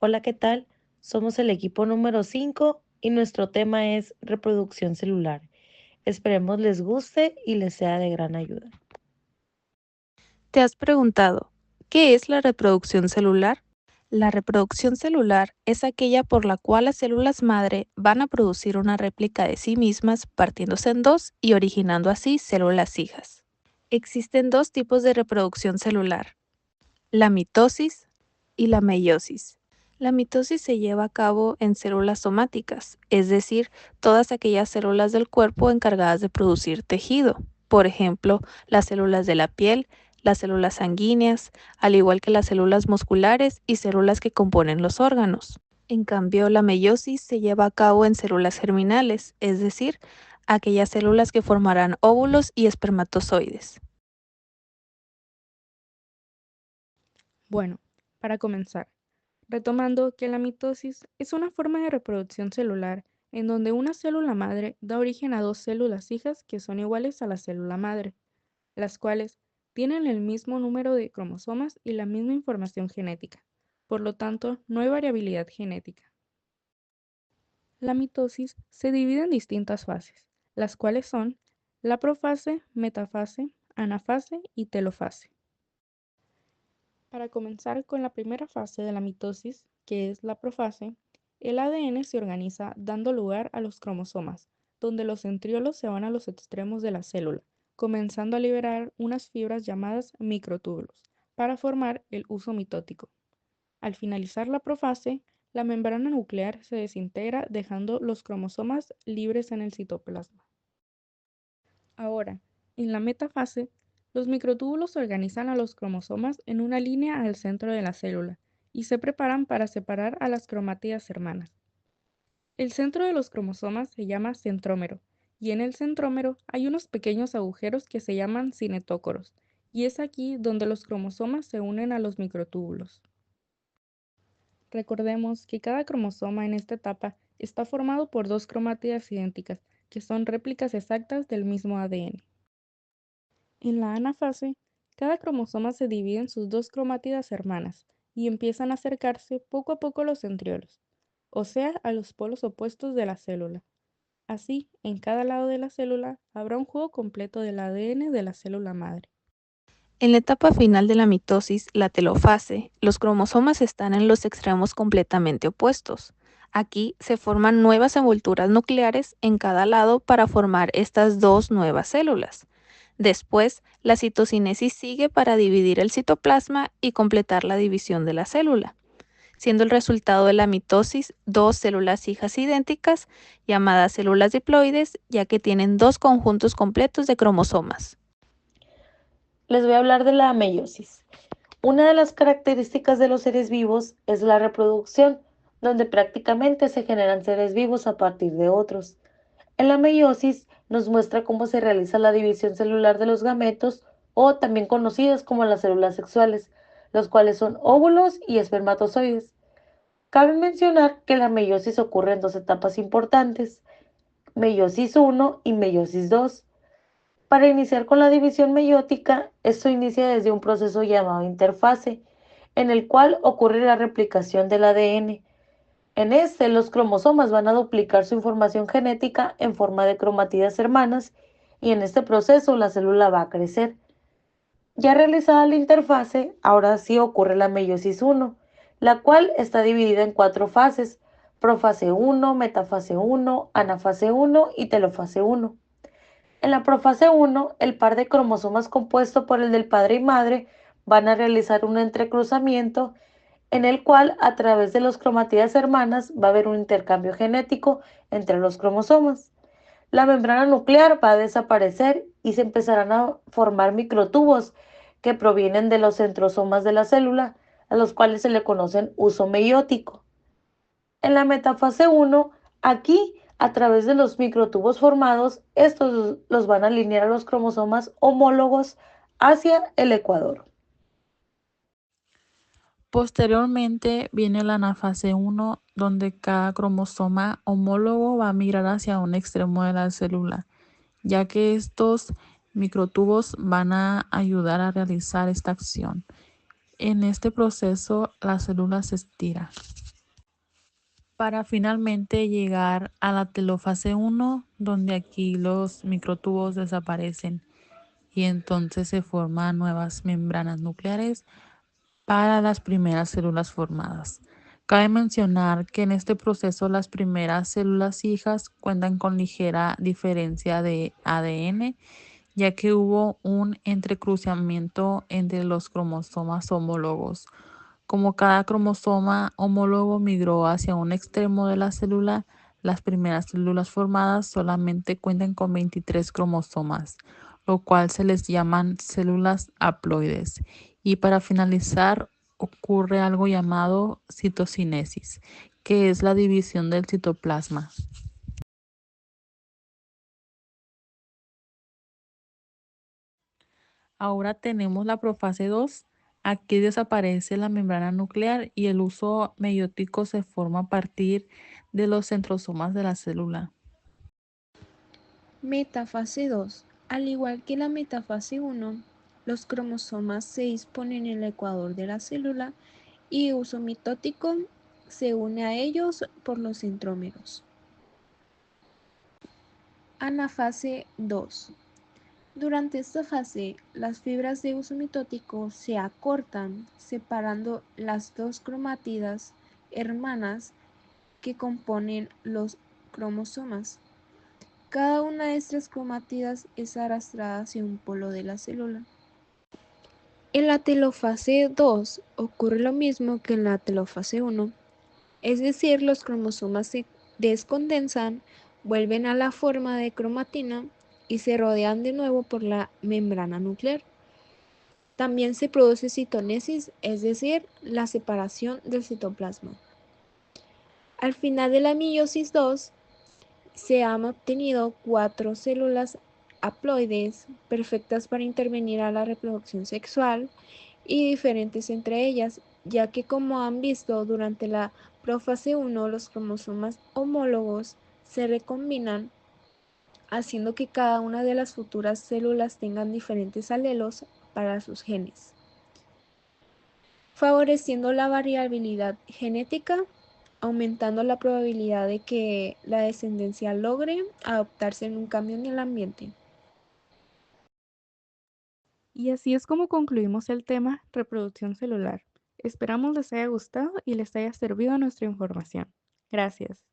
Hola, ¿qué tal? Somos el equipo número 5 y nuestro tema es reproducción celular. Esperemos les guste y les sea de gran ayuda. ¿Te has preguntado qué es la reproducción celular? La reproducción celular es aquella por la cual las células madre van a producir una réplica de sí mismas partiéndose en dos y originando así células hijas. Existen dos tipos de reproducción celular, la mitosis y la meiosis. La mitosis se lleva a cabo en células somáticas, es decir, todas aquellas células del cuerpo encargadas de producir tejido, por ejemplo, las células de la piel, las células sanguíneas, al igual que las células musculares y células que componen los órganos. En cambio, la meiosis se lleva a cabo en células germinales, es decir, aquellas células que formarán óvulos y espermatozoides. Bueno, para comenzar, retomando que la mitosis es una forma de reproducción celular en donde una célula madre da origen a dos células hijas que son iguales a la célula madre, las cuales tienen el mismo número de cromosomas y la misma información genética. Por lo tanto, no hay variabilidad genética. La mitosis se divide en distintas fases, las cuales son la profase, metafase, anafase y telofase. Para comenzar con la primera fase de la mitosis, que es la profase, el ADN se organiza dando lugar a los cromosomas, donde los centriolos se van a los extremos de la célula, comenzando a liberar unas fibras llamadas microtúbulos, para formar el uso mitótico. Al finalizar la profase, la membrana nuclear se desintegra dejando los cromosomas libres en el citoplasma. Ahora, en la metafase, los microtúbulos organizan a los cromosomas en una línea al centro de la célula y se preparan para separar a las cromátidas hermanas. El centro de los cromosomas se llama centrómero y en el centrómero hay unos pequeños agujeros que se llaman cinetócoros y es aquí donde los cromosomas se unen a los microtúbulos. Recordemos que cada cromosoma en esta etapa está formado por dos cromátidas idénticas, que son réplicas exactas del mismo ADN. En la anafase, cada cromosoma se divide en sus dos cromátidas hermanas y empiezan a acercarse poco a poco los centriolos, o sea, a los polos opuestos de la célula. Así, en cada lado de la célula habrá un juego completo del ADN de la célula madre. En la etapa final de la mitosis, la telofase, los cromosomas están en los extremos completamente opuestos. Aquí se forman nuevas envolturas nucleares en cada lado para formar estas dos nuevas células. Después, la citocinesis sigue para dividir el citoplasma y completar la división de la célula, siendo el resultado de la mitosis dos células hijas idénticas, llamadas células diploides, ya que tienen dos conjuntos completos de cromosomas. Les voy a hablar de la meiosis. Una de las características de los seres vivos es la reproducción, donde prácticamente se generan seres vivos a partir de otros. En la meiosis nos muestra cómo se realiza la división celular de los gametos o también conocidas como las células sexuales, los cuales son óvulos y espermatozoides. Cabe mencionar que la meiosis ocurre en dos etapas importantes, meiosis 1 y meiosis 2. Para iniciar con la división meiótica, esto inicia desde un proceso llamado interfase, en el cual ocurre la replicación del ADN. En este, los cromosomas van a duplicar su información genética en forma de cromátidas hermanas y en este proceso la célula va a crecer. Ya realizada la interfase, ahora sí ocurre la meiosis 1, la cual está dividida en cuatro fases: profase 1, metafase 1, anafase 1 y telofase 1. En la profase 1, el par de cromosomas compuesto por el del padre y madre van a realizar un entrecruzamiento en el cual a través de los cromátidas hermanas va a haber un intercambio genético entre los cromosomas. La membrana nuclear va a desaparecer y se empezarán a formar microtubos que provienen de los centrosomas de la célula, a los cuales se le conocen uso meiótico. En la metafase 1, aquí a través de los microtubos formados, estos los van a alinear a los cromosomas homólogos hacia el ecuador. Posteriormente viene la anafase 1, donde cada cromosoma homólogo va a migrar hacia un extremo de la célula, ya que estos microtubos van a ayudar a realizar esta acción. En este proceso, la célula se estira. para finalmente llegar a la telofase 1, donde aquí los microtubos desaparecen y entonces se forman nuevas membranas nucleares para las primeras células formadas. Cabe mencionar que en este proceso las primeras células hijas cuentan con ligera diferencia de ADN, ya que hubo un entrecruzamiento entre los cromosomas homólogos. Como cada cromosoma homólogo migró hacia un extremo de la célula, las primeras células formadas solamente cuentan con 23 cromosomas, lo cual se les llaman células haploides. Y para finalizar, ocurre algo llamado citocinesis, que es la división del citoplasma. Ahora tenemos la profase 2. Aquí desaparece la membrana nuclear y el uso meiótico se forma a partir de los centrosomas de la célula. Metafase 2. Al igual que la metafase 1, los cromosomas se disponen en el ecuador de la célula y uso mitótico se une a ellos por los centrómeros. Anafase 2. Durante esta fase, las fibras de uso mitótico se acortan, separando las dos cromátidas hermanas que componen los cromosomas. Cada una de estas cromátidas es arrastrada hacia un polo de la célula. En la telofase 2 ocurre lo mismo que en la telofase 1, es decir, los cromosomas se descondensan, vuelven a la forma de cromatina y se rodean de nuevo por la membrana nuclear. También se produce citonesis, es decir, la separación del citoplasma. Al final de la meiosis 2, se han obtenido 4 células haploides perfectas para intervenir a la reproducción sexual y diferentes entre ellas, ya que como han visto durante la profase 1 los cromosomas homólogos se recombinan, haciendo que cada una de las futuras células tengan diferentes alelos para sus genes, favoreciendo la variabilidad genética, aumentando la probabilidad de que la descendencia logre adaptarse en un cambio en el ambiente. Y así es como concluimos el tema reproducción celular. Esperamos les haya gustado y les haya servido nuestra información. Gracias.